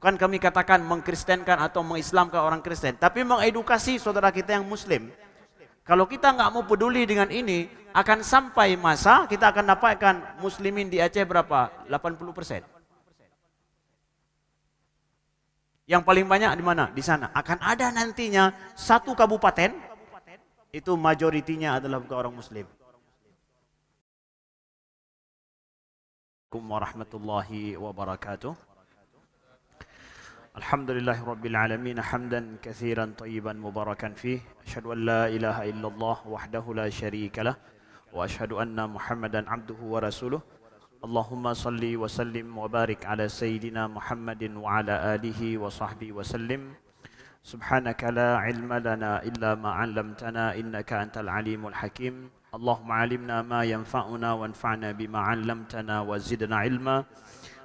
Bukan kami katakan mengkristenkan atau mengislamkan orang Kristen, tapi mengedukasi saudara kita yang Muslim. Kalau kita nggak mau peduli dengan ini, akan sampai masa kita akan dapatkan Muslimin di Aceh berapa? 80%. Yang paling banyak di mana? Di sana. Akan ada nantinya satu kabupaten, itu majoritinya adalah bukan orang Muslim. Assalamualaikum warahmatullahi wabarakatuh. Alhamdulillahirabbil alamin hamdan katsiran thayyiban mubarakan fih. Asyhadu an la ilaha illallah wahdahu la syarikalah wa asyhadu anna Muhammadan abduhu wa rasuluh. Allahumma salli wa sallim wa barik ala sayyidina Muhammadin wa ala alihi wa sahbihi wa sallim. Subhanaka la ilma lana illa ma 'allamtana innaka antal alimul hakim. Allahumma 'allimna ma yanfa'una wanfa'na bima 'allamtana wa zidna ilma.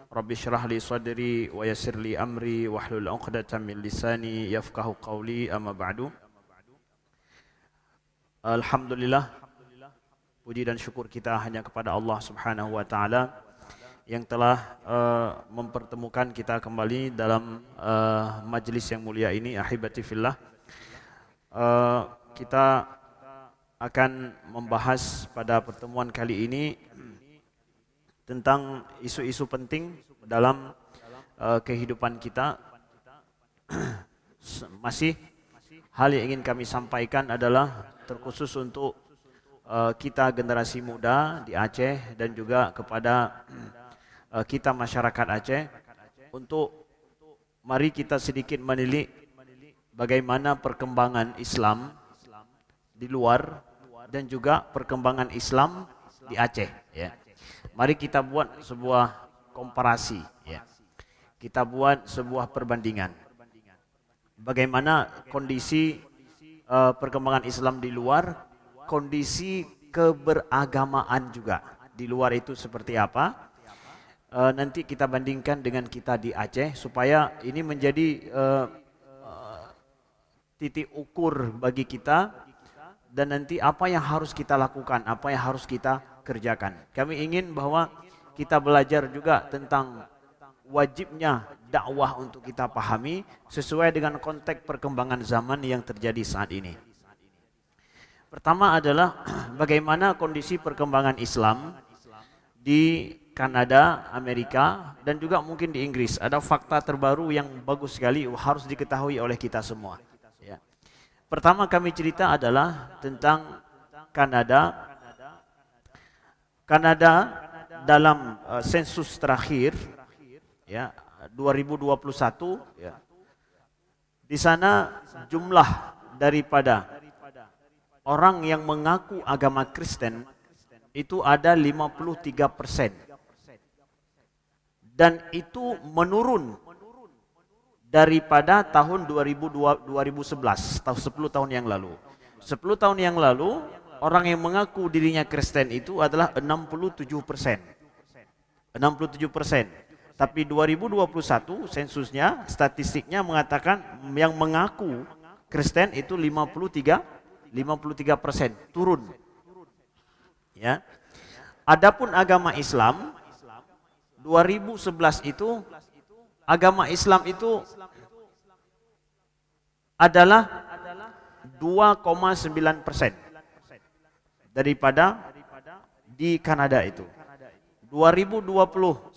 Rabbi syrah li sadri wa yassir li amri wahlul 'uqdatam min lisani yafqahu qawli, amma ba'du. Alhamdulillah, puji dan syukur kita hanya kepada Allah Subhanahu wa taala yang telah mempertemukan kita kembali dalam majlis yang mulia ini. Ahibati fillah, kita akan membahas pada pertemuan kali ini tentang isu-isu penting dalam kehidupan kita. Masih hal yang ingin kami sampaikan adalah terkhusus untuk kita generasi muda di Aceh dan juga kepada kita masyarakat Aceh, untuk mari kita sedikit menilik bagaimana perkembangan Islam di luar dan juga perkembangan Islam di Aceh, ya. Mari kita buat sebuah komparasi, ya. Kita buat sebuah perbandingan. Bagaimana kondisi perkembangan Islam di luar, kondisi keberagamaan juga di luar itu seperti apa. Nanti kita bandingkan dengan kita di Aceh supaya ini menjadi titik ukur bagi kita, dan nanti apa yang harus kita lakukan, apa yang harus kita kerjakan. Kami ingin bahwa kita belajar juga tentang wajibnya dakwah untuk kita pahami sesuai dengan konteks perkembangan zaman yang terjadi saat ini. Pertama adalah bagaimana kondisi perkembangan Islam di Kanada, Amerika, dan juga mungkin di Inggris. Ada fakta terbaru yang bagus sekali harus diketahui oleh kita semua. Ya. Pertama kami cerita adalah tentang Kanada. Kanada dalam sensus terakhir, ya, 2021, ya, di sana jumlah daripada orang yang mengaku agama Kristen itu ada 53%, dan itu menurun daripada tahun 2011, 10 tahun yang lalu. 10 tahun yang lalu orang yang mengaku dirinya Kristen itu adalah 67%. 67%. Tapi 2021 sensusnya, statistiknya mengatakan yang mengaku Kristen itu 53%, turun. Ya. Adapun agama Islam 2011 itu, agama Islam itu adalah 2,9% daripada di Kanada itu. 2021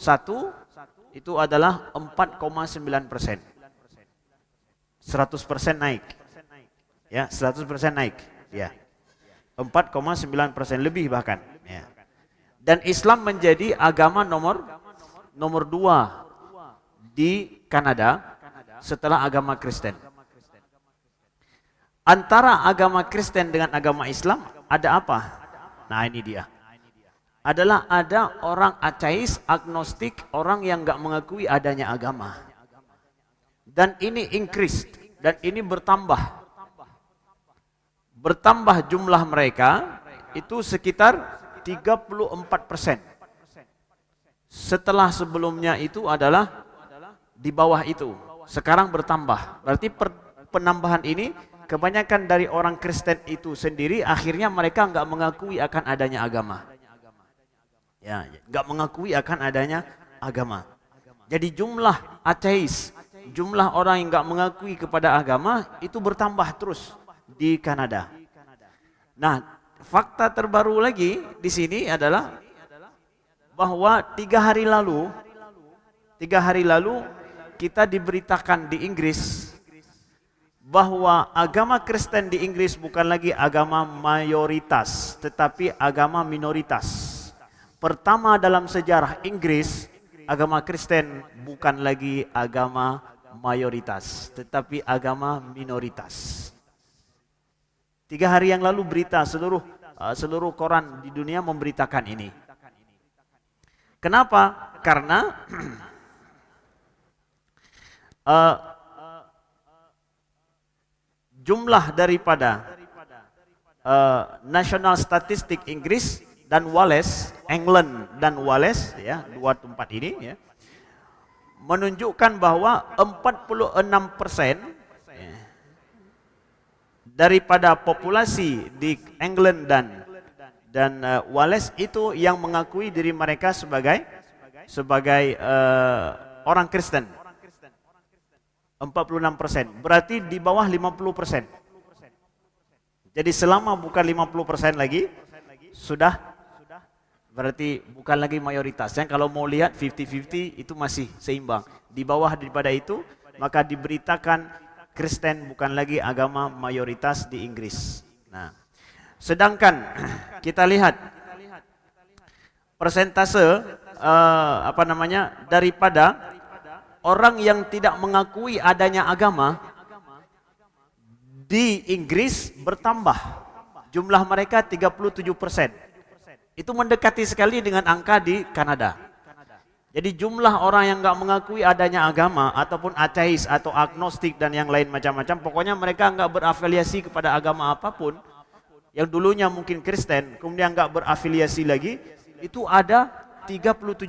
itu adalah 4,9%. 100% naik. Ya, 100% naik, ya. 4,9% lebih bahkan, ya. Dan Islam menjadi agama nomor 2 di Kanada setelah agama Kristen. Antara agama Kristen dengan agama Islam ada apa? Nah, ini dia. Adalah ada orang ateis, agnostik, orang yang enggak mengakui adanya agama. Dan ini increase, dan ini bertambah. Bertambah jumlah mereka itu sekitar 34%. Setelah sebelumnya itu adalah di bawah itu. Sekarang bertambah. Berarti penambahan ini kebanyakan dari orang Kristen itu sendiri akhirnya mereka enggak mengakui akan adanya agama. Ya, enggak mengakui akan adanya agama. Jadi jumlah ateis jumlah orang yang nggak mengakui kepada agama itu bertambah terus di Kanada. Nah, fakta terbaru lagi di sini adalah bahwa 3 hari lalu kita diberitakan di Inggris bahwa agama Kristen di Inggris bukan lagi agama mayoritas, tetapi agama minoritas. Pertama dalam sejarah Inggris, agama Kristen bukan lagi agama mayoritas, tetapi agama minoritas. 3 hari yang lalu berita seluruh koran di dunia memberitakan ini. Kenapa? Karena jumlah daripada National Statistic Inggris dan Wales, England dan Wales, ya, dua tempat ini, ya, menunjukkan bahwa 46% daripada populasi di England dan Wales itu yang mengakui diri mereka sebagai orang Kristen. 46%, berarti di bawah 50%. Jadi selama bukan 50% lagi, sudah berarti bukan lagi mayoritas. Yang kalau mau lihat 50-50 itu masih seimbang. Di bawah daripada itu, maka diberitakan Kristen bukan lagi agama mayoritas di Inggris. Nah, sedangkan kita lihat persentase daripada orang yang tidak mengakui adanya agama di Inggris bertambah. Jumlah mereka 37%. Itu mendekati sekali dengan angka di Kanada. Jadi jumlah orang yang nggak mengakui adanya agama ataupun ateis atau agnostik dan yang lain macam-macam, pokoknya mereka nggak berafiliasi kepada agama apapun, yang dulunya mungkin Kristen, kemudian nggak berafiliasi lagi, itu ada 37%.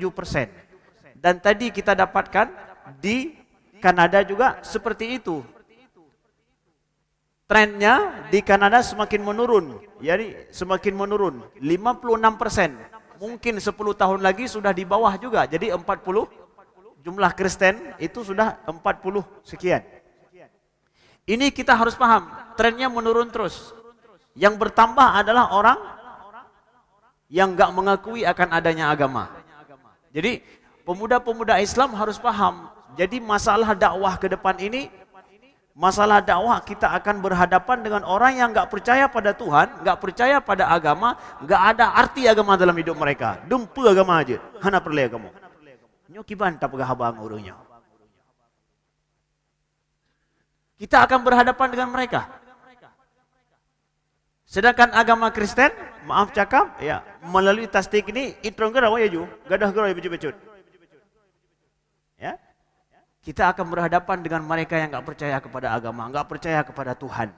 Dan tadi kita dapatkan di Kanada juga seperti itu. Trennya di Kanada semakin menurun, jadi semakin menurun, 56%. Mungkin 10 tahun lagi sudah di bawah juga, jadi 40, jumlah Kristen itu sudah 40 sekian. Ini kita harus paham, trennya menurun terus. Yang bertambah adalah orang yang enggak mengakui akan adanya agama. Jadi pemuda-pemuda Islam harus paham, jadi masalah dakwah ke depan ini, masalah dakwah kita akan berhadapan dengan orang yang enggak percaya pada Tuhan, enggak percaya pada agama, enggak ada arti agama dalam hidup mereka. Dumpu agama aja, hana perleh kamu. Nyoki bantap gahabang urungnya. Kita akan berhadapan dengan mereka. Sedangkan agama Kristen, maaf cakap, ya, melalui tasdik ini itrong gerawa ya ju, gadah gerawa becut-becut. Ya. Kita akan berhadapan dengan mereka yang enggak percaya kepada agama, enggak percaya kepada Tuhan.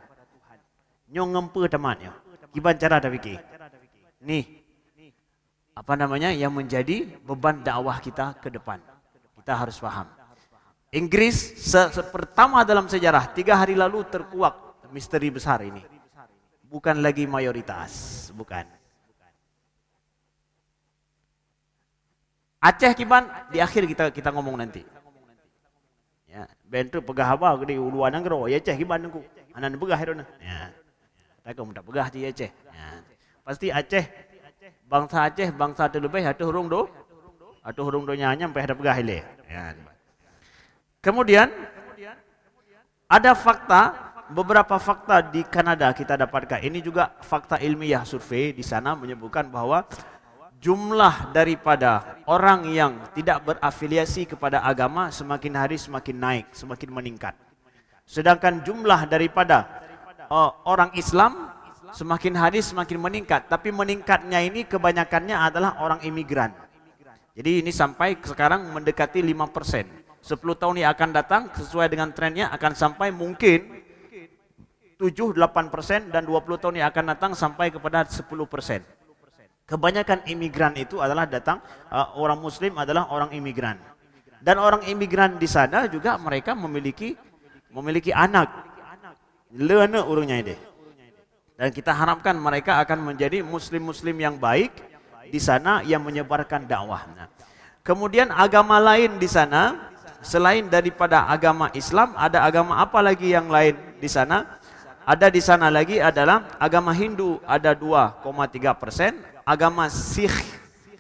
Nyong ngempe temannya. Gimana cara dah fikir? Nih, yang menjadi beban dakwah kita ke depan. Kita harus paham. Inggris pertama dalam sejarah 3 hari lalu terkuak misteri besar ini. Bukan lagi mayoritas, bukan. Aceh kiban di akhir kita ngomong nanti. Ya, bentuk pegah apa gede uluan nangro ya Aceh kiban nungku. Anan pegah irona. Ya. Tak kamu tak pegah di Aceh. Ya. Pasti Aceh bangsa terlebih atuh hurung do nyanya sampai ada pegah ile. Ya. Kemudian ada beberapa fakta di Kanada kita dapatkan. Ini juga fakta ilmiah survei di sana menyebutkan bahwa jumlah daripada orang yang tidak berafiliasi kepada agama semakin hari semakin naik, semakin meningkat. Sedangkan jumlah daripada orang Islam semakin hari semakin meningkat. Tapi meningkatnya ini kebanyakannya adalah orang imigran. Jadi ini sampai sekarang mendekati 5%. 10 tahun yang akan datang sesuai dengan trennya akan sampai mungkin 7-8% dan 20 tahun yang akan datang sampai kepada 10%. Kebanyakan imigran itu adalah datang, orang muslim adalah orang imigran. Dan orang imigran di sana juga mereka memiliki anak. Lena urungnya ini. Dan kita harapkan mereka akan menjadi muslim-muslim yang baik di sana yang menyebarkan dakwah. Nah, kemudian agama lain di sana selain daripada agama Islam, ada agama apa lagi yang lain di sana? Ada di sana lagi adalah agama Hindu ada 2,3%, agama Sikh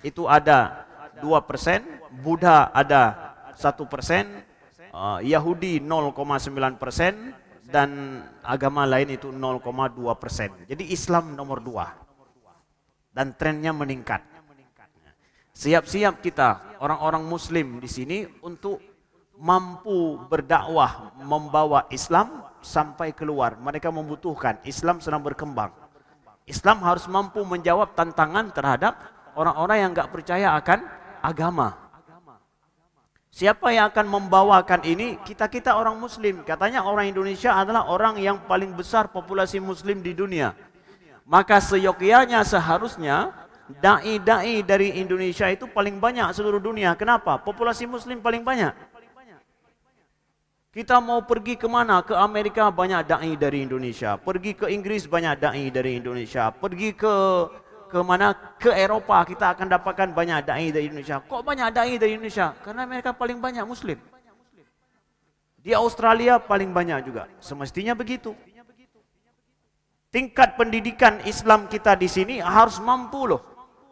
itu ada 2%, Buddha ada 1%, Yahudi 0,9%, dan agama lain itu 0,2%. Jadi Islam nomor 2 dan trennya meningkat. Siap-siap kita orang-orang Muslim di sini untuk mampu berdakwah membawa Islam sampai keluar. Mereka membutuhkan, Islam sedang berkembang. Islam harus mampu menjawab tantangan terhadap orang-orang yang enggak percaya akan agama. Siapa yang akan membawakan ini? Kita orang Muslim. Katanya orang Indonesia adalah orang yang paling besar populasi Muslim di dunia. Maka seyogyanya seharusnya dai-dai dari Indonesia itu paling banyak seluruh dunia. Kenapa? Populasi Muslim paling banyak. Kita mau pergi ke mana? Ke Amerika banyak dai dari Indonesia. Pergi ke Inggris banyak dai dari Indonesia. Pergi ke mana? Ke Eropa kita akan dapatkan banyak dai dari Indonesia. Kok banyak dai dari Indonesia? Karena mereka paling banyak Muslim. Di Australia paling banyak juga. Semestinya begitu. Tingkat pendidikan Islam kita di sini harus mampu loh.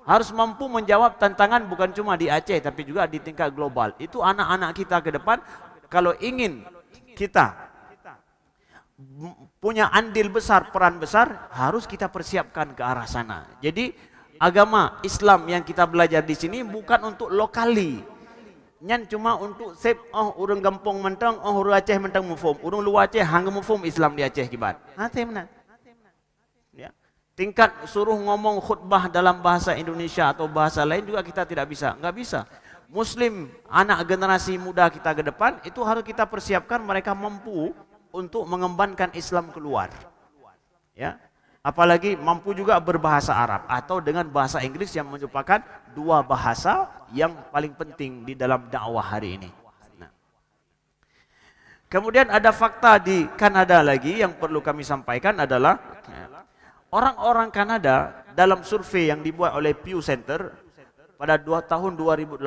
Harus mampu menjawab tantangan bukan cuma di Aceh tapi juga di tingkat global. Itu anak-anak kita ke depan kalau ingin kita punya andil besar, peran besar, harus kita persiapkan ke arah sana. Jadi agama Islam yang kita belajar di sini bukan untuk lokali. Nyan cuma untuk sep urang gampong mentang, urang Aceh mentang mufum, urang luar Aceh hang mufum Islam di Aceh kibat. Mana? Ya. Tingkat suruh ngomong khutbah dalam bahasa Indonesia atau bahasa lain juga kita tidak bisa, enggak bisa. Muslim, anak generasi muda kita ke depan, itu harus kita persiapkan mereka mampu untuk mengembankan Islam keluar. Ya. Apalagi mampu juga berbahasa Arab atau dengan bahasa Inggris yang merupakan 2 bahasa yang paling penting di dalam dakwah hari ini. Nah. Kemudian ada fakta di Kanada lagi yang perlu kami sampaikan adalah orang-orang Kanada dalam survei yang dibuat oleh Pew Center pada tahun 2018,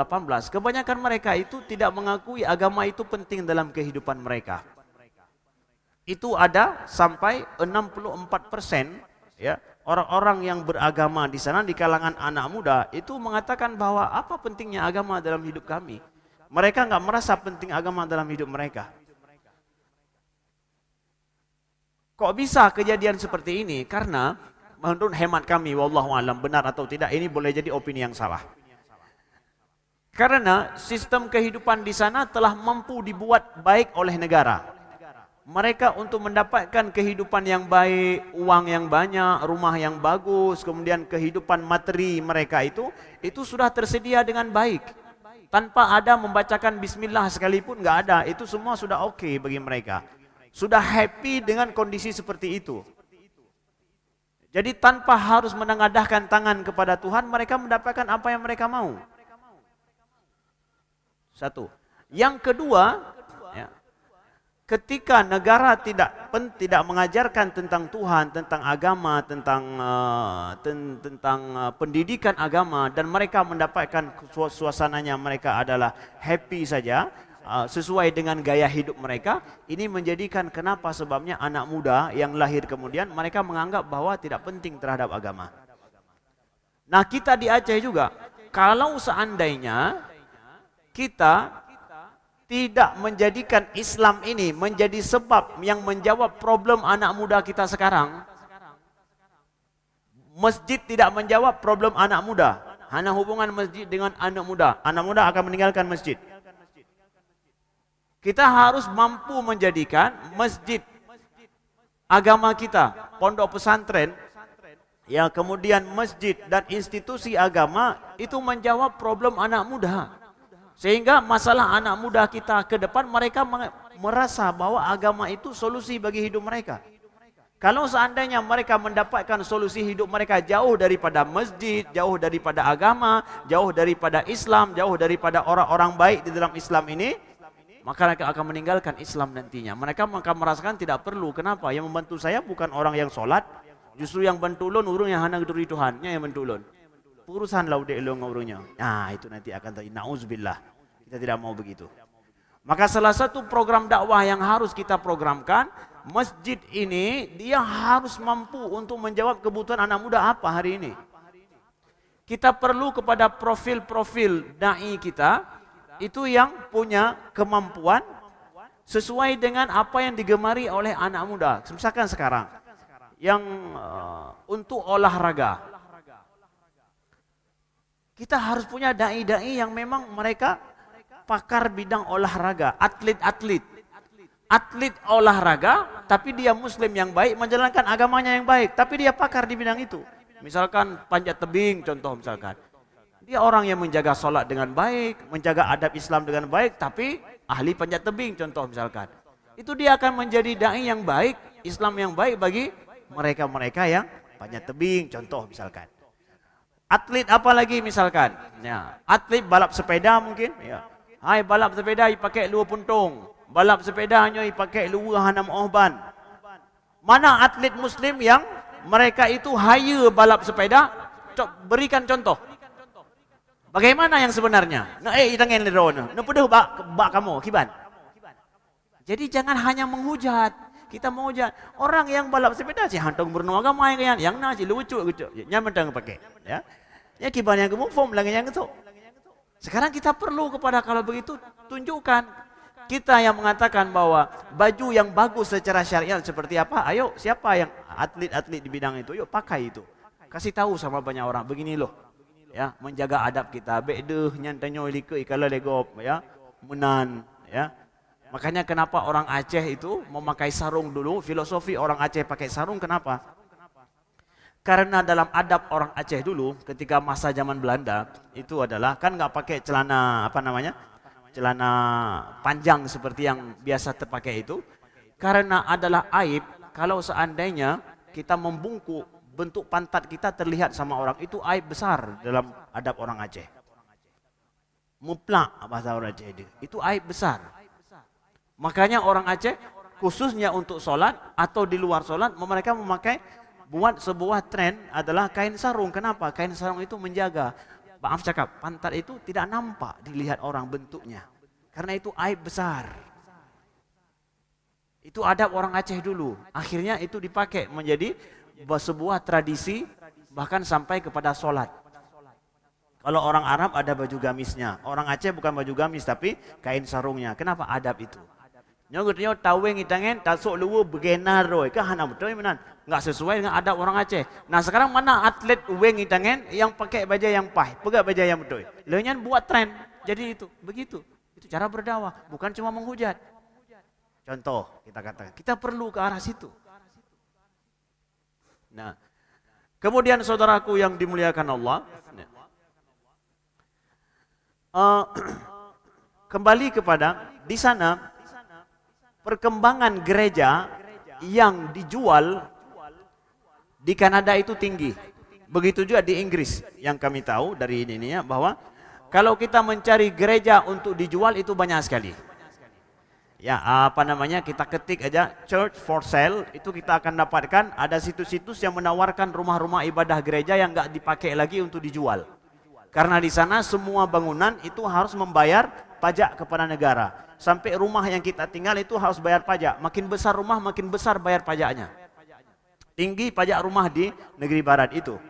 kebanyakan mereka itu tidak mengakui agama itu penting dalam kehidupan mereka. Itu ada sampai 64% ya, orang-orang yang beragama di sana di kalangan anak muda itu mengatakan bahwa apa pentingnya agama dalam hidup kami. Mereka enggak merasa penting agama dalam hidup mereka. Kok bisa kejadian seperti ini? Karena menurut hemat kami, wallahu alam benar atau tidak, ini boleh jadi opini yang salah. Karena sistem kehidupan di sana telah mampu dibuat baik oleh negara. Mereka untuk mendapatkan kehidupan yang baik, uang yang banyak, rumah yang bagus, kemudian kehidupan materi mereka itu sudah tersedia dengan baik. Tanpa ada membacakan bismillah sekalipun enggak ada, itu semua sudah oke bagi mereka. Sudah happy dengan kondisi seperti itu. Jadi tanpa harus menengadahkan tangan kepada Tuhan, mereka mendapatkan apa yang mereka mau. Satu. Yang kedua, ya, ketika negara tidak mengajarkan tentang Tuhan, tentang agama, tentang pendidikan agama, dan mereka mendapatkan suasananya mereka adalah happy saja, sesuai dengan gaya hidup mereka, ini menjadikan kenapa sebabnya anak muda yang lahir kemudian mereka menganggap bahwa tidak penting terhadap agama. Nah, kita di Aceh juga, kalau seandainya kita tidak menjadikan Islam ini menjadi sebab yang menjawab problem anak muda kita sekarang, masjid tidak menjawab problem anak muda, hanya hubungan masjid dengan anak muda akan meninggalkan masjid. Kita harus mampu menjadikan masjid agama kita, pondok pesantren, ya, kemudian masjid dan institusi agama itu menjawab problem anak muda. Sehingga masalah anak muda kita ke depan mereka merasa bahwa agama itu solusi bagi hidup mereka. Kalau seandainya mereka mendapatkan solusi hidup mereka jauh daripada masjid, jauh daripada agama, jauh daripada Islam, jauh daripada orang-orang baik di dalam Islam ini, maka mereka akan meninggalkan Islam nantinya. Mereka akan merasakan tidak perlu. Kenapa? Yang membantu saya bukan orang yang solat, justru yang bentulun urung yang hanang duri Tuhannya yang bentulun. Urusan laudek lo ngurungnya. Nah, itu nanti akan terjadi. Nauzubillah. Kita tidak mau begitu. Maka salah satu program dakwah yang harus kita programkan, masjid ini dia harus mampu untuk menjawab kebutuhan anak muda apa hari ini. Kita perlu kepada profil-profil dai kita itu yang punya kemampuan sesuai dengan apa yang digemari oleh anak muda. Misalkan sekarang yang untuk olahraga, kita harus punya dai-dai yang memang mereka pakar bidang olahraga, atlet olahraga, tapi dia muslim yang baik, menjalankan agamanya yang baik, tapi dia pakar di bidang itu. Misalkan panjat tebing contoh misalkan. Dia orang yang menjaga sholat dengan baik, menjaga adab Islam dengan baik, tapi ahli panjat tebing contoh misalkan. Itu dia akan menjadi dai yang baik, Islam yang baik bagi mereka-mereka yang panjat tebing contoh misalkan. Atlet apa lagi misalkan? Ya, atlet balap sepeda mungkin, ya. Hai balap sepeda pakai luar puntung, balap sepedanya pakai luar hanam ohban. Mana atlet muslim yang mereka itu hire balap sepeda? Berikan contoh. Bagaimana yang sebenarnya? Tangan lerona. Peduh bak kamu kiban. Jadi jangan hanya menghujat. Kita menghujat orang yang balap sepeda sih hantung bernu agama yang nasi lucu gitu. Nyaman tang pakai, ya. Ya kiban yang gemuk form lagi yang itu. Sekarang kita perlu kepada kalau begitu tunjukkan kita yang mengatakan bahwa baju yang bagus secara syariat seperti apa? Ayo siapa yang atlet-atlet di bidang itu? Yuk pakai itu. Kasih tahu sama banyak orang begini loh. Ya, menjaga adab kita. Bedeh nyantanyo lika ikala legop ya, menan ya. Makanya kenapa orang Aceh itu memakai sarung dulu? Filosofi orang Aceh pakai sarung kenapa? Karena dalam adab orang Aceh dulu ketika masa zaman Belanda itu adalah kan nggak pakai celana celana panjang seperti yang biasa terpakai itu. Karena adalah aib kalau seandainya kita membungkuk bentuk pantat kita terlihat sama orang, itu aib besar dalam adab orang Aceh. Muplak bahasa orang Aceh itu aib besar. Makanya orang Aceh khususnya untuk sholat atau di luar sholat mereka memakai buat sebuah tren adalah kain sarung. Kenapa? Kain sarung itu menjaga, maaf cakap, pantat itu tidak nampak dilihat orang bentuknya. Karena itu aib besar. Itu adab orang Aceh dulu. Akhirnya itu dipakai menjadi sebuah tradisi bahkan sampai kepada sholat. Kalau orang Arab ada baju gamisnya. Orang Aceh bukan baju gamis tapi kain sarungnya. Kenapa adab itu? Nyogotnya taweng itangen tasuk luwu begenar roy ke hana betul menan enggak sesuai dengan adab orang Aceh. Nah sekarang mana atlet weng itangen yang pakai baju yang pah, pegang baju yang betul. Leunyan buat tren. Jadi itu begitu. Itu cara berdakwah, bukan cuma menghujat. Contoh kita katakan, kita perlu ke arah situ. Nah, kemudian saudaraku yang dimuliakan Allah, kembali kepada di sana perkembangan gereja yang dijual di Kanada itu tinggi. Begitu juga di Inggris yang kami tahu dari ini ya, bahwa kalau kita mencari gereja untuk dijual itu banyak sekali. Ya, kita ketik aja church for sale, itu kita akan dapatkan ada situs-situs yang menawarkan rumah-rumah ibadah gereja yang enggak dipakai lagi untuk dijual. Karena di sana semua bangunan itu harus membayar pajak kepada negara. Sampai rumah yang kita tinggal itu harus bayar pajak. Makin besar rumah, makin besar bayar pajaknya. Tinggi pajak rumah di negeri barat itu.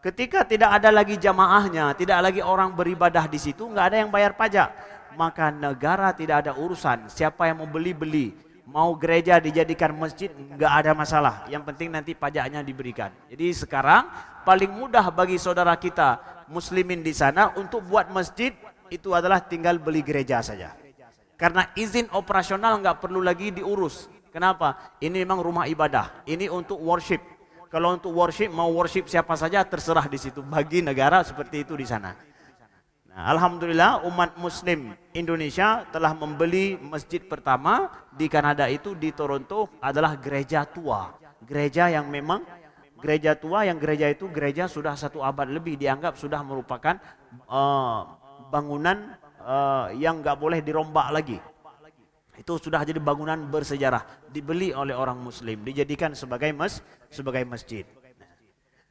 Ketika tidak ada lagi jamaahnya, tidak lagi orang beribadah di situ, nggak ada yang bayar pajak. Maka negara tidak ada urusan. Siapa yang mau beli-beli, mau gereja dijadikan masjid, nggak ada masalah. Yang penting nanti pajaknya diberikan. Jadi sekarang paling mudah bagi saudara kita muslimin di sana untuk buat masjid itu adalah tinggal beli gereja saja. Karena izin operasional nggak perlu lagi diurus. Kenapa? Ini memang rumah ibadah. Ini untuk worship. Kalau untuk worship, mau worship siapa saja terserah di situ. Bagi negara seperti itu di sana. Nah, alhamdulillah umat Muslim Indonesia telah membeli masjid pertama di Kanada itu di Toronto adalah gereja tua. Gereja yang memang gereja tua, yang gereja itu gereja sudah 1 abad lebih dianggap sudah merupakan bangunan yang nggak boleh dirombak lagi. Itu sudah jadi bangunan bersejarah, dibeli oleh orang Muslim, dijadikan sebagai masjid.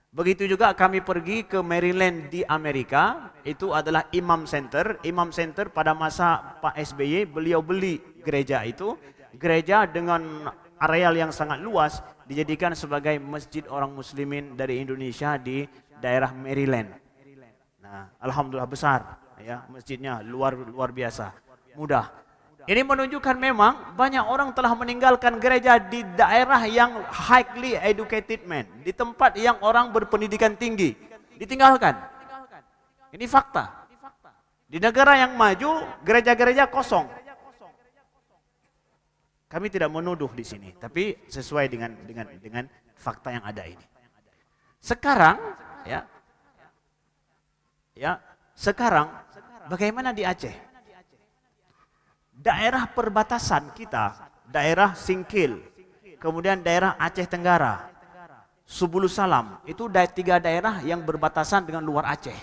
Begitu juga kami pergi ke Maryland di Amerika, itu adalah Imam Center. Imam Center pada masa Pak SBY, beliau beli gereja itu. Gereja dengan areal yang sangat luas dijadikan sebagai masjid orang muslimin dari Indonesia di daerah Maryland. Nah, alhamdulillah besar ya, masjidnya luar biasa, mudah. Ini menunjukkan memang banyak orang telah meninggalkan gereja di daerah yang highly educated man, di tempat yang orang berpendidikan tinggi, ditinggalkan. Ini fakta. Di negara yang maju, gereja-gereja kosong. Kami tidak menuduh di sini, tapi sesuai dengan fakta yang ada ini. Sekarang, sekarang bagaimana di Aceh? Daerah perbatasan kita, daerah Singkil, kemudian daerah Aceh Tenggara, Subulu Salam, itu 3 daerah yang berbatasan dengan luar Aceh.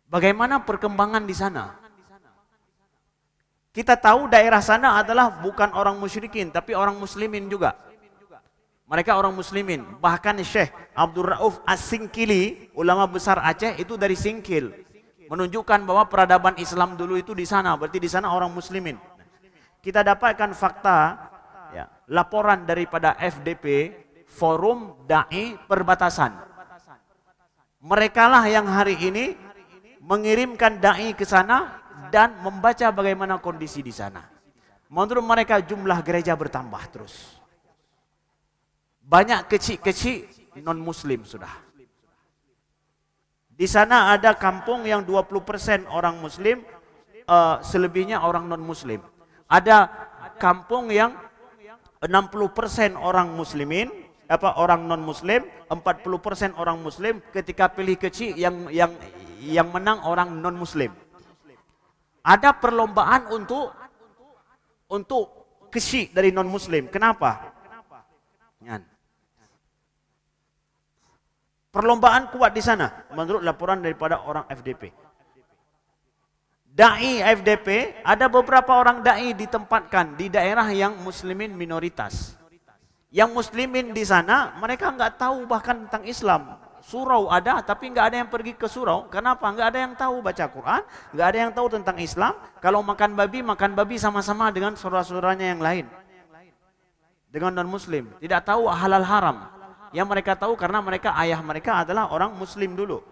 Bagaimana perkembangan di sana? Kita tahu daerah sana adalah bukan orang musyrikin, tapi orang muslimin juga. Mereka orang muslimin. Bahkan Syekh Abdul Rauf As-Singkili, ulama besar Aceh, itu dari Singkil. Menunjukkan bahwa peradaban Islam dulu itu di sana, berarti di sana orang muslimin. Kita dapatkan fakta, laporan daripada FDP, Forum Dai Perbatasan. Mereka lah yang hari ini mengirimkan dai ke sana dan membaca bagaimana kondisi di sana. Menurut mereka jumlah gereja bertambah terus. Banyak kecil-kecil non-muslim sudah. Di sana ada kampung yang 20% orang muslim, selebihnya orang non-muslim. Ada kampung yang 60% orang muslimin, orang non-muslim, 40% orang muslim. Ketika pilih kecil yang menang orang non-muslim. Ada perlombaan untuk kecil dari non-muslim. Kenapa? Perlombaan kuat di sana menurut laporan daripada orang FDP. Dai FDP, ada beberapa orang dai ditempatkan di daerah yang muslimin minoritas. Yang muslimin di sana mereka enggak tahu bahkan tentang Islam. Surau ada tapi enggak ada yang pergi ke surau. Kenapa? Enggak ada yang tahu baca Quran, enggak ada yang tahu tentang Islam. Kalau makan babi sama-sama dengan saudara-saudaranya yang lain. Dengan non-muslim, tidak tahu halal haram. Yang mereka tahu karena ayah mereka adalah orang muslim dulu.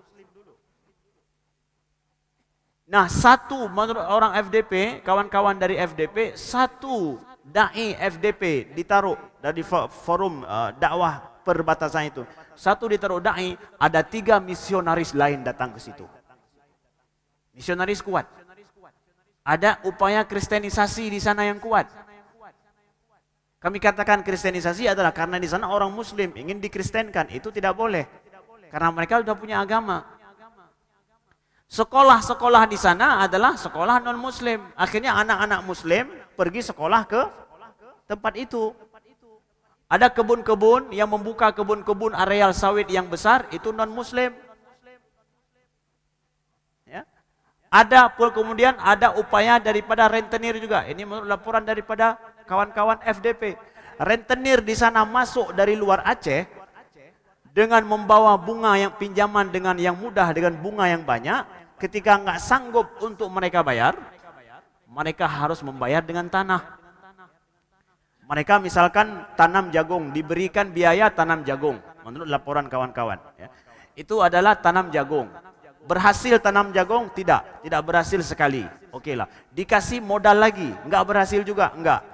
Nah, satu menurut orang FDP, kawan-kawan dari FDP, satu dai FDP ditaruh dari forum dakwah perbatasan itu. Satu ditaruh dai, ada 3 misionaris lain datang ke situ. Misionaris kuat. Ada upaya kristenisasi di sana yang kuat. Kami katakan kristenisasi adalah karena di sana orang muslim ingin dikristenkan, itu tidak boleh. Karena mereka sudah punya agama. Sekolah-sekolah di sana adalah sekolah non-muslim. Akhirnya anak-anak muslim pergi sekolah ke tempat itu. Ada kebun-kebun yang membuka kebun-kebun areal sawit yang besar, itu non-muslim. Ya. Kemudian ada upaya daripada rentenir juga. Ini menurut laporan daripada kawan-kawan FDP. Rentenir di sana masuk dari luar Aceh dengan membawa bunga yang pinjaman dengan yang mudah, dengan bunga yang banyak. Ketika nggak sanggup untuk mereka bayar, mereka harus membayar dengan tanah. Mereka misalkan tanam jagung, diberikan biaya tanam jagung. Menurut laporan kawan-kawan, itu adalah tanam jagung. Berhasil tanam jagung? Tidak berhasil sekali. Oke lah. Dikasih modal lagi, nggak berhasil juga, enggak.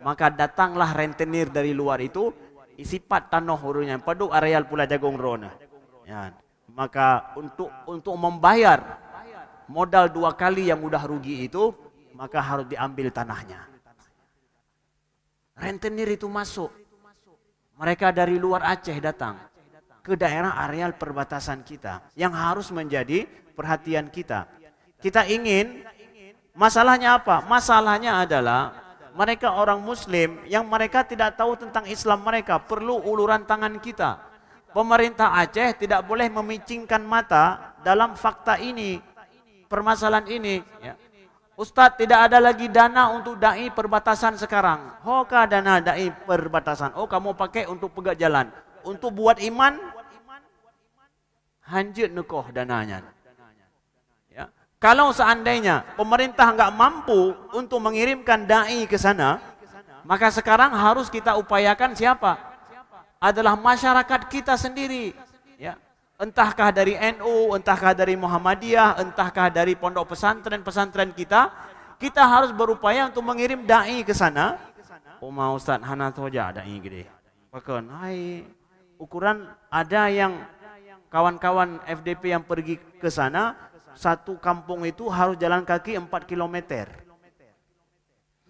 Maka datanglah rentenir dari luar itu, isipat tanah hurunya, paduk areal pula jagung rona. Ya. Maka untuk membayar modal 2 kali yang udah rugi itu, maka harus diambil tanahnya. Rentenir itu masuk. Mereka dari luar Aceh datang ke daerah areal perbatasan kita yang harus menjadi perhatian kita. Kita ingin, masalahnya apa? Masalahnya adalah mereka orang muslim yang mereka tidak tahu tentang Islam mereka, perlu uluran tangan kita. Pemerintah Aceh tidak boleh memicingkan mata dalam fakta ini, permasalahan ini. Ya. Ustadz, tidak ada lagi dana untuk dai perbatasan sekarang. Hoka dana dai perbatasan. Oh, kamu pakai untuk pegang jalan. Untuk buat iman, Hanjut nekoh dananya. Ya. Kalau seandainya pemerintah nggak mampu untuk mengirimkan dai ke sana, maka sekarang harus kita upayakan siapa? Adalah masyarakat kita sendiri. Ya. Entahkah dari NU, entahkah dari Muhammadiyah, entahkah dari pondok pesantren-pesantren kita harus berupaya untuk mengirim dai ke sana. Oh mau Ustaz, hana toja dai gede. Bahkan, hai ukuran ada yang kawan-kawan FDP yang pergi ke sana, satu kampung itu harus jalan kaki 4 kilometer.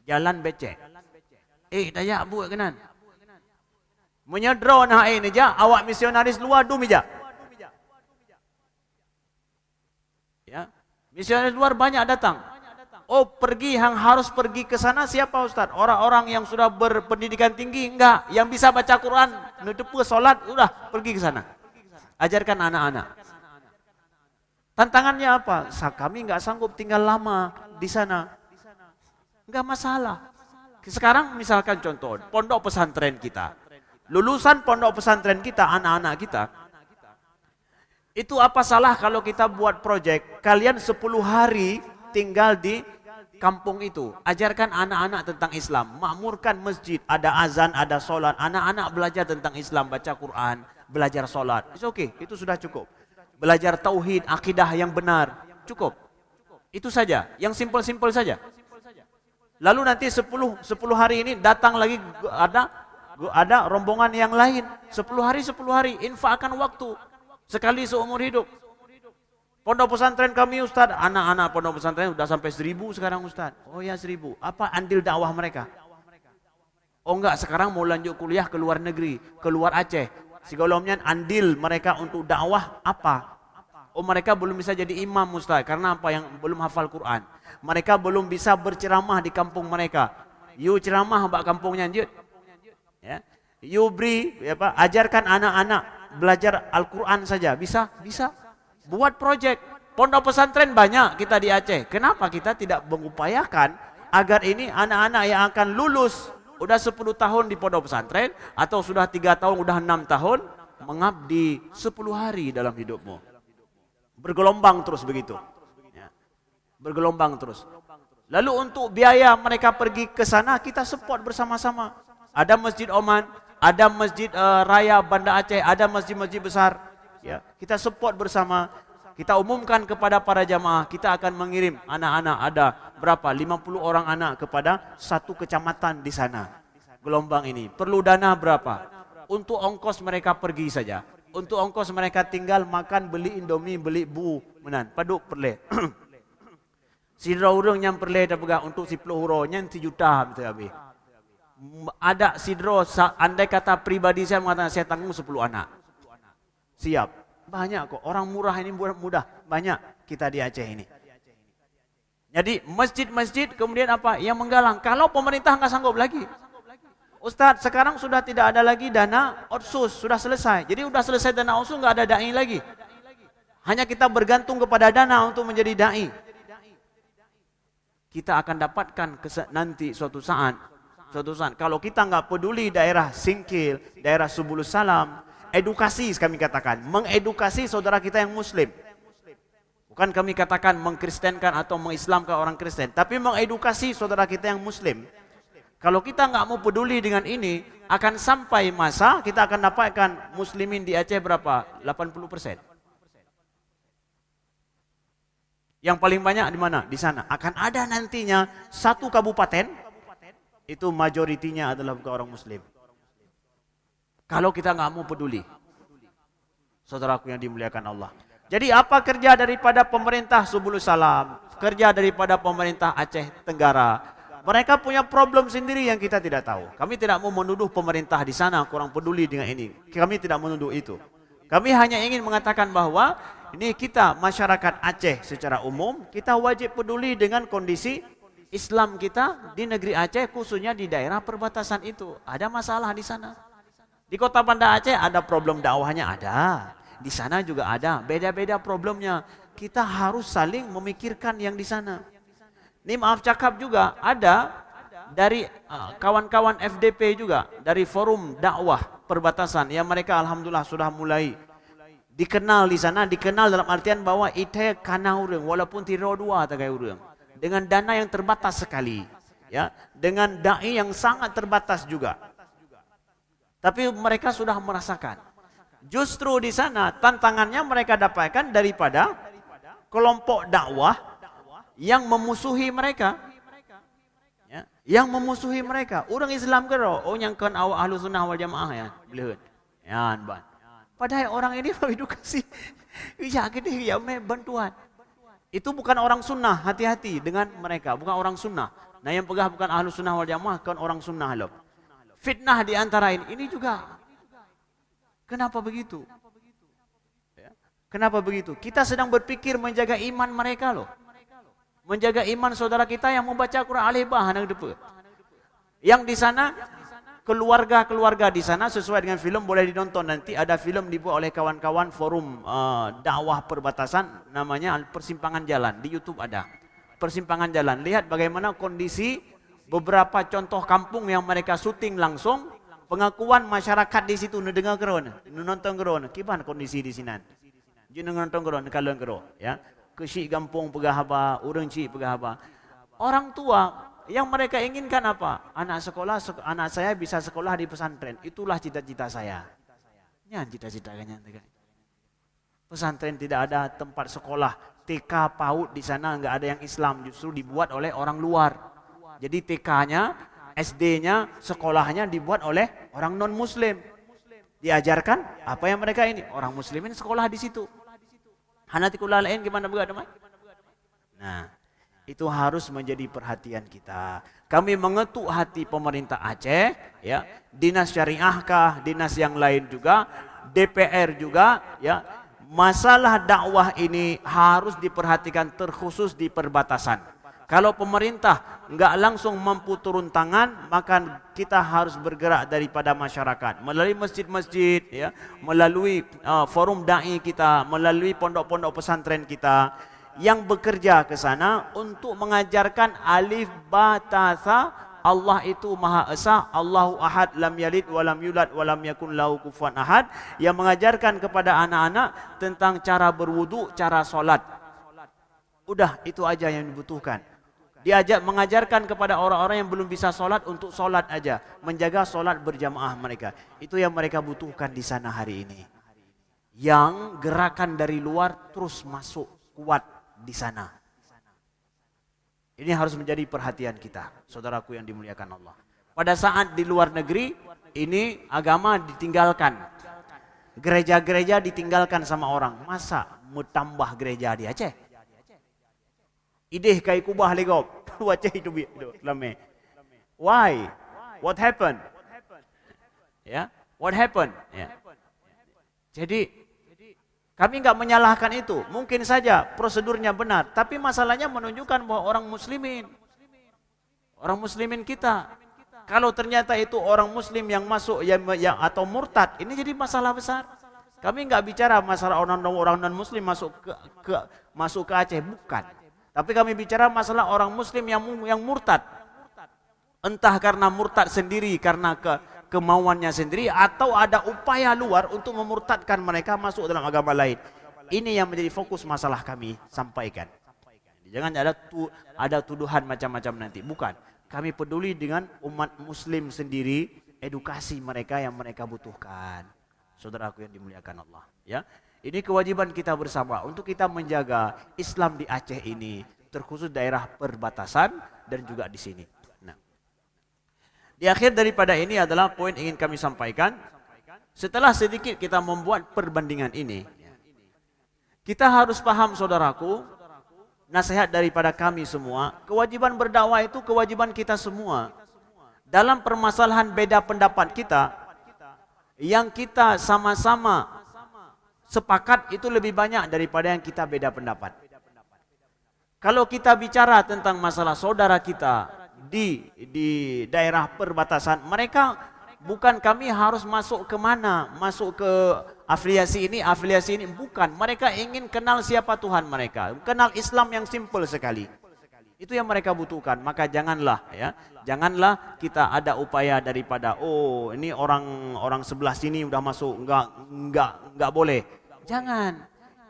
Jalan becek. Dayak buat kenan. Menyedro nah ini ja, awak misionaris luar du mija. Ya. Misionaris luar banyak datang. Oh, pergi yang harus pergi ke sana siapa Ustaz? Orang-orang yang sudah berpendidikan tinggi enggak, yang bisa baca Quran, nutup salat, udah pergi ke sana. Ajarkan anak-anak. Tantangannya apa? Kami nggak sanggup tinggal lama di sana. Nggak masalah. Sekarang misalkan contoh, pondok pesantren kita. Lulusan pondok pesantren kita, anak-anak kita. Itu apa salah kalau kita buat proyek, kalian 10 hari tinggal di kampung itu. Ajarkan anak-anak tentang Islam. Makmurkan masjid, ada azan, ada solat. Anak-anak belajar tentang Islam, baca Quran. Belajar solat, it's okay, itu sudah cukup. Belajar tauhid, akidah yang benar, cukup. Itu saja, yang simpel-simpel saja. Lalu nanti 10 hari ini datang lagi ada rombongan yang lain. 10 hari, infakkan waktu. Sekali seumur hidup. Pondok pesantren kami Ustaz, anak-anak pondok pesantren sudah sampai 1000 sekarang Ustaz. Oh ya 1000, apa andil dakwah mereka? Oh enggak, sekarang mau lanjut kuliah ke luar negeri, ke luar Aceh. Segolongnya andil mereka untuk dakwah apa? Oh mereka belum bisa jadi imam Ustaz. Karena apa? Yang belum hafal Quran. Mereka belum bisa berceramah di kampung mereka. You ceramah bak kampungnya anjut. Ya. You beri apa? Ajarkan anak-anak belajar Al-Quran saja. Bisa? Bisa. Buat project. Pondok pesantren banyak kita di Aceh. Kenapa kita tidak mengupayakan agar ini anak-anak yang akan lulus udah 10 tahun di pondok pesantren atau sudah 3 tahun, udah 6 tahun mengabdi 10 hari dalam hidupmu. Bergelombang terus begitu. Ya. Bergelombang terus. Lalu untuk biaya mereka pergi ke sana kita support bersama-sama. Ada Masjid Oman, ada Masjid Raya Banda Aceh, ada masjid-masjid besar. Ya, kita support bersama. Kita umumkan kepada para jamaah, kita akan mengirim anak-anak, ada berapa? 50 orang anak kepada satu kecamatan di sana. Gelombang ini. Perlu dana berapa? Untuk ongkos mereka pergi saja. Untuk ongkos mereka tinggal, makan, beli Indomie, beli bu, menan, paduk perle. Sidra urang yang perle dah pegang untuk 10 huro, yang 1 juta betul habis. Ada sidro, andai kata pribadi saya mengatakan saya tanggung 10 anak. Siap. Banyak kok, orang murah ini mudah, banyak kita di Aceh ini. Jadi masjid-masjid kemudian apa? Yang menggalang. Kalau pemerintah nggak sanggup lagi. Ustadz, sekarang sudah tidak ada lagi dana otsus, sudah selesai. Jadi sudah selesai dana otsus, nggak ada dai lagi. Hanya kita bergantung kepada dana untuk menjadi dai. Kita akan dapatkan nanti suatu saat, kalau kita nggak peduli daerah Singkil, daerah Subulus Salam, edukasi kami katakan, mengedukasi saudara kita yang muslim. Bukan kami katakan mengkristenkan atau mengislamkan orang Kristen, tapi mengedukasi saudara kita yang muslim. Kalau kita nggak mau peduli dengan ini, akan sampai masa kita akan dapatkan muslimin di Aceh berapa? 80%. Yang paling banyak di mana? Di sana. Akan ada nantinya satu kabupaten, itu majoritinya adalah bukan orang muslim. Kalau kita nggak mau peduli, saudaraku yang dimuliakan Allah. Jadi apa kerja daripada pemerintah Subulus Salam, kerja daripada pemerintah Aceh Tenggara? Mereka punya problem sendiri yang kita tidak tahu. Kami tidak mau menuduh pemerintah di sana kurang peduli dengan ini. Kami tidak menuduh itu. Kami hanya ingin mengatakan bahwa ini kita masyarakat Aceh secara umum, kita wajib peduli dengan kondisi Islam kita di negeri Aceh, khususnya di daerah perbatasan itu. Ada masalah di sana. Di kota Banda Aceh ada problem dakwahnya, ada. Di sana juga ada, beda-beda problemnya. Kita harus saling memikirkan yang di sana. Ini maaf cakap juga, ada dari kawan-kawan FDP juga, dari forum dakwah perbatasan, yang mereka alhamdulillah sudah mulai Dikenal di sana, dikenal dalam artian bahwa ite kana urang walaupun tiro dua tagai urang. Dengan dana yang terbatas sekali, ya, dengan dai yang sangat terbatas juga. Tapi mereka sudah merasakan. Justru di sana tantangannya mereka dapatkan daripada kelompok dakwah yang memusuhi mereka. Ya, yang memusuhi mereka. Orang Islam kero, oh yang kan awak ahlu sunnah wal jamaah ya, beliau. Ya, ban. Padahal orang ini mau edukasi, ya gini ya bantuan. Itu bukan orang sunnah, hati-hati dengan mereka, bukan orang sunnah. Nah yang pegah bukan ahlu sunnah wal jamaah, kan orang sunnah loh. Fitnah di antara ini juga. Kenapa begitu? Ya. Kenapa begitu? Kita sedang berpikir menjaga iman mereka loh. Menjaga iman saudara kita yang membaca Quran alih-bah anak depan. Yang di sana keluarga-keluarga di sana sesuai dengan film boleh ditonton nanti, ada film dibuat oleh kawan-kawan forum dakwah perbatasan namanya Persimpangan Jalan, di YouTube ada. Persimpangan Jalan, lihat bagaimana kondisi beberapa contoh kampung yang mereka syuting langsung, pengakuan masyarakat di situ mendengar kerana, nonton kerana, kiban kondisi di sini. Jangan nonton kerana kalau kero, ya. Kesik kampung pegah haba, urang cik pegah haba. Orang tua yang mereka inginkan apa? Anak saya bisa sekolah di pesantren. Itulah cita-cita saya. Ya, cita-citanya. Pesantren tidak ada tempat sekolah. TK PAUD di sana enggak ada yang Islam, justru dibuat oleh orang luar. Jadi TK-nya, SD-nya, sekolahnya dibuat oleh orang non-muslim. Diajarkan apa yang mereka ini. Orang muslimin sekolah di situ. Hanatikula lain gimana begitu, teman? Nah, itu harus menjadi perhatian kita. Kami mengetuk hati pemerintah Aceh, ya, dinas syariahkah, dinas yang lain juga, DPR juga, ya. Masalah dakwah ini harus diperhatikan terkhusus di perbatasan. Kalau pemerintah enggak langsung mampu turun tangan, maka kita harus bergerak daripada masyarakat melalui masjid-masjid, ya, melalui forum dai kita, melalui pondok-pondok pesantren kita yang bekerja ke sana untuk mengajarkan alif ba ta tha, Allah itu Maha Esa, Allahu Ahad, lam yalid walam yulad walam yakun lahu kufuwan ahad, yang mengajarkan kepada anak-anak tentang cara berwudu, cara solat. Udah, itu aja yang dibutuhkan. Mengajarkan kepada orang-orang yang belum bisa solat untuk solat aja, menjaga solat berjamaah mereka. Itu yang mereka butuhkan di sana hari ini. Yang gerakan dari luar terus masuk kuat di sana. Ini harus menjadi perhatian kita, saudaraku yang dimuliakan Allah. Pada saat di luar negeri, ini agama ditinggalkan. Gereja-gereja ditinggalkan sama orang. Masa mau tambah gereja di Aceh? Ideh kai kubah legop. Wajah itu lame. Why? What happened? Ya, what happened? Ya. Jadi kami enggak menyalahkan itu. Mungkin saja prosedurnya benar, tapi masalahnya menunjukkan bahwa orang muslimin kita, kalau ternyata itu orang muslim yang masuk yang atau murtad, ini jadi masalah besar. Kami enggak bicara masalah orang non muslim masuk ke Aceh, bukan. Tapi kami bicara masalah orang muslim yang murtad. Entah karena murtad sendiri karena kemauannya sendiri, atau ada upaya luar untuk memurtadkan mereka masuk dalam agama lain. Ini yang menjadi fokus masalah kami sampaikan. Jangan ada tuduhan macam-macam nanti. Bukan. Kami peduli dengan umat muslim sendiri, edukasi mereka yang mereka butuhkan. Saudaraku yang dimuliakan Allah, ya. Ini kewajiban kita bersama untuk kita menjaga Islam di Aceh ini, terkhusus daerah perbatasan dan juga di sini. Di akhir daripada ini adalah poin ingin kami sampaikan. Setelah sedikit kita membuat perbandingan ini, kita harus paham, saudaraku, nasihat daripada kami semua, kewajiban berdakwah itu kewajiban kita semua. Dalam permasalahan beda pendapat kita, yang kita sama-sama sepakat itu lebih banyak daripada yang kita beda pendapat. Kalau kita bicara tentang masalah saudara kita di daerah perbatasan, mereka bukan kami harus masuk ke mana, masuk ke afiliasi ini, bukan. Mereka ingin kenal siapa Tuhan mereka, kenal Islam yang simple sekali. Itu yang mereka butuhkan. Maka janganlah kita ada upaya daripada ini orang sebelah sini udah masuk, enggak boleh. Jangan.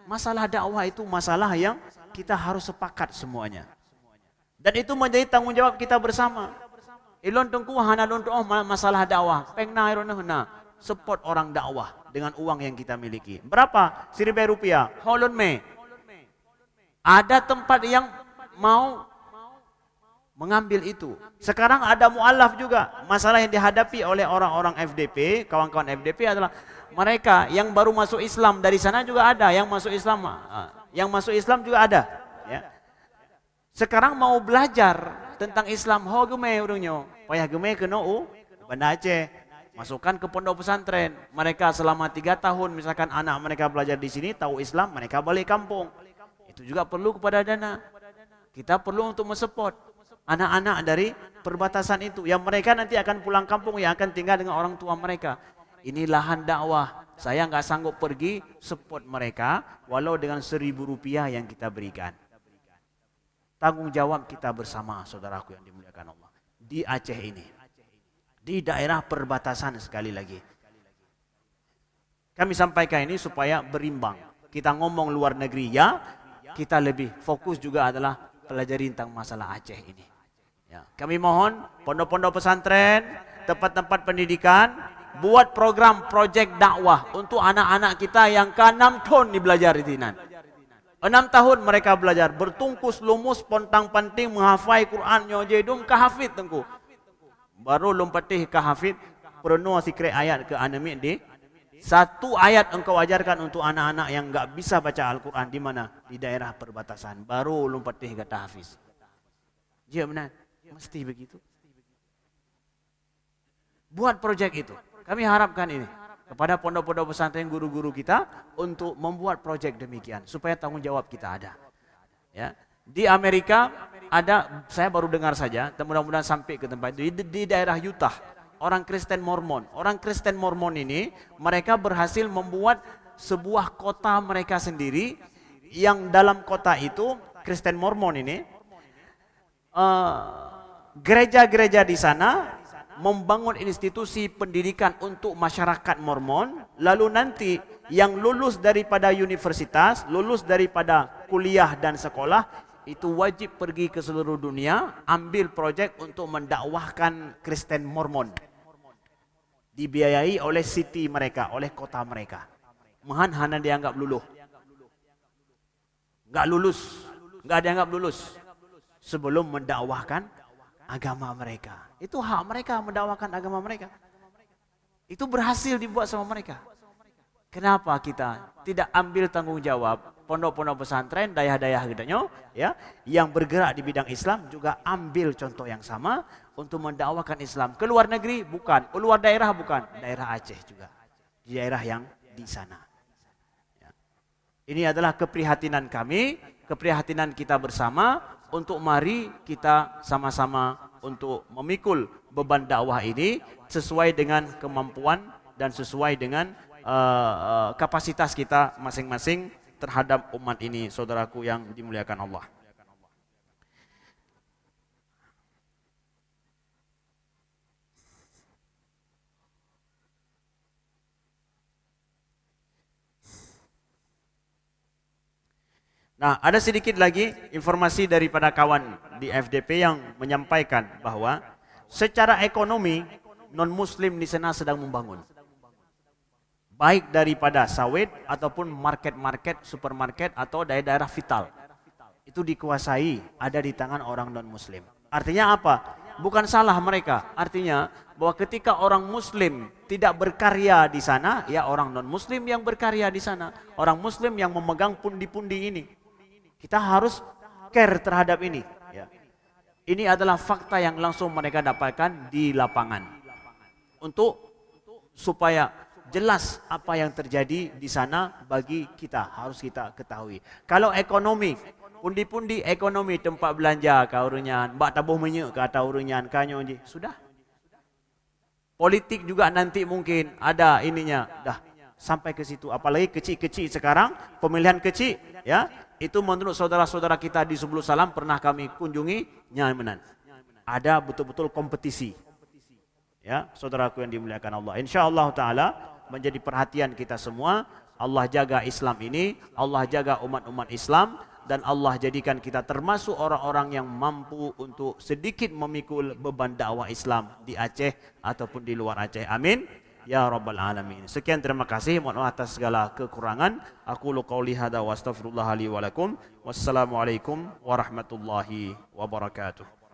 Masalah dakwah itu masalah yang kita harus sepakat semuanya. Dan itu menjadi tanggung jawab kita bersama. Ilon tengku hana don masalah dakwah. Pengna irona support orang dakwah dengan uang yang kita miliki. Berapa? Rp1.000. Holon me. Ada tempat yang mau mengambil itu. Sekarang ada mualaf juga. Masalah yang dihadapi oleh orang-orang FDP, kawan-kawan FDP adalah mereka yang baru masuk Islam, dari sana juga ada yang masuk Islam. Yang masuk Islam juga ada, ya. Sekarang mau belajar tentang Islam, ho gume urungnya. Payah gume kena Banda Aceh. Masukkan ke pondok pesantren. Mereka selama 3 tahun misalkan anak mereka belajar di sini, tahu Islam, mereka balik kampung. Itu juga perlu kepada dana. Kita perlu untuk mensupport anak-anak dari perbatasan itu yang mereka nanti akan pulang kampung, yang akan tinggal dengan orang tua mereka. Ini lahan dakwah. Saya nggak sanggup pergi, support mereka walau dengan Rp1.000 yang kita berikan. Tanggung jawab kita bersama, saudaraku yang dimuliakan Allah. Di Aceh ini, di daerah perbatasan sekali lagi. Kami sampaikan ini supaya berimbang. Kita ngomong luar negeri ya, kita lebih fokus juga adalah pelajari tentang masalah Aceh ini. Ya, kami mohon pondok-pondok pesantren, tempat-tempat pendidikan, buat program projek dakwah untuk anak-anak kita yang ke-6 tahun di belajar di sini. 6 tahun mereka belajar, bertungkus lumus, pontang panting, menghafai Quran, nyojedum, kahafid tengku. Baru lompatih kahafid, penuh sikre ayat ke anami di. 1 ayat engkau ajarkan untuk anak-anak yang enggak bisa baca Al-Quran di mana? Di daerah perbatasan. Baru lompatih kata hafiz. Dia benar, mesti begitu. Buat projek itu. Kami harapkan ini kepada pondok-pondok pesantren, guru-guru kita untuk membuat projek demikian supaya tanggung jawab kita ada. Ya. Di Amerika ada, saya baru dengar saja, mudah-mudahan sampai ke tempat itu di daerah Utah, orang Kristen Mormon. Orang Kristen Mormon ini mereka berhasil membuat sebuah kota mereka sendiri yang dalam kota itu Kristen Mormon ini gereja-gereja di sana membangun institusi pendidikan untuk masyarakat Mormon, lalu nanti yang lulus daripada universitas, lulus daripada kuliah dan sekolah, itu wajib pergi ke seluruh dunia, ambil projek untuk mendakwahkan Kristen Mormon. Dibiayai oleh city mereka, oleh kota mereka. Mahan hana dianggap luluh. Enggak lulus, enggak dianggap lulus sebelum mendakwahkan agama mereka. Itu hak mereka mendakwahkan agama mereka. Itu berhasil dibuat sama mereka. Kenapa kita tidak ambil tanggung jawab? Pondok-pondok pesantren, dayah-dayah gedanya, ya, yang bergerak di bidang Islam juga ambil contoh yang sama untuk mendakwakan Islam. Ke luar negeri bukan, ke luar daerah bukan, daerah Aceh juga, di daerah yang di sana. Ya. Ini adalah keprihatinan kami, keprihatinan kita bersama untuk mari kita sama-sama untuk memikul beban dakwah ini sesuai dengan kemampuan dan sesuai dengan kapasitas kita masing-masing terhadap umat ini, saudaraku yang dimuliakan Allah. Nah, ada sedikit lagi informasi daripada kawan di FDP yang menyampaikan bahwa secara ekonomi non-muslim di sana sedang membangun. Baik daripada sawit ataupun market-market, supermarket atau daerah-daerah vital. Itu dikuasai, ada di tangan orang non-muslim. Artinya apa? Bukan salah mereka. Artinya bahwa ketika orang muslim tidak berkarya di sana, ya orang non-muslim yang berkarya di sana. Orang muslim yang memegang pundi-pundi ini. Kita harus care terhadap ini. Ya. Ini adalah fakta yang langsung mereka dapatkan di lapangan. Untuk supaya jelas apa yang terjadi di sana bagi kita, harus kita ketahui. Kalau ekonomi, pundi-pundi ekonomi tempat belanja kau runyan, bak tabuh menyek kata urunyan kanyo je, sudah. Politik juga nanti mungkin ada ininya, dah sampai ke situ. Apalagi kecil-kecil sekarang, pemilihan kecil, ya. Itu menurut saudara-saudara kita di Subulus Salam pernah kami kunjungi, nyamanan. Ada betul-betul kompetisi. Ya, saudaraku yang dimuliakan Allah. Insyaallah taala menjadi perhatian kita semua Allah jaga Islam ini, Allah jaga umat-umat Islam, dan Allah jadikan kita termasuk orang-orang yang mampu untuk sedikit memikul beban dakwah Islam di Aceh ataupun di luar Aceh. Amin ya rabbal alamin. Sekian, terima kasih. Mohon maaf atas segala kekurangan. Aku qauli hadza wa astaghfirullah li wa lakum. Wassalamualaikum warahmatullahi wabarakatuh.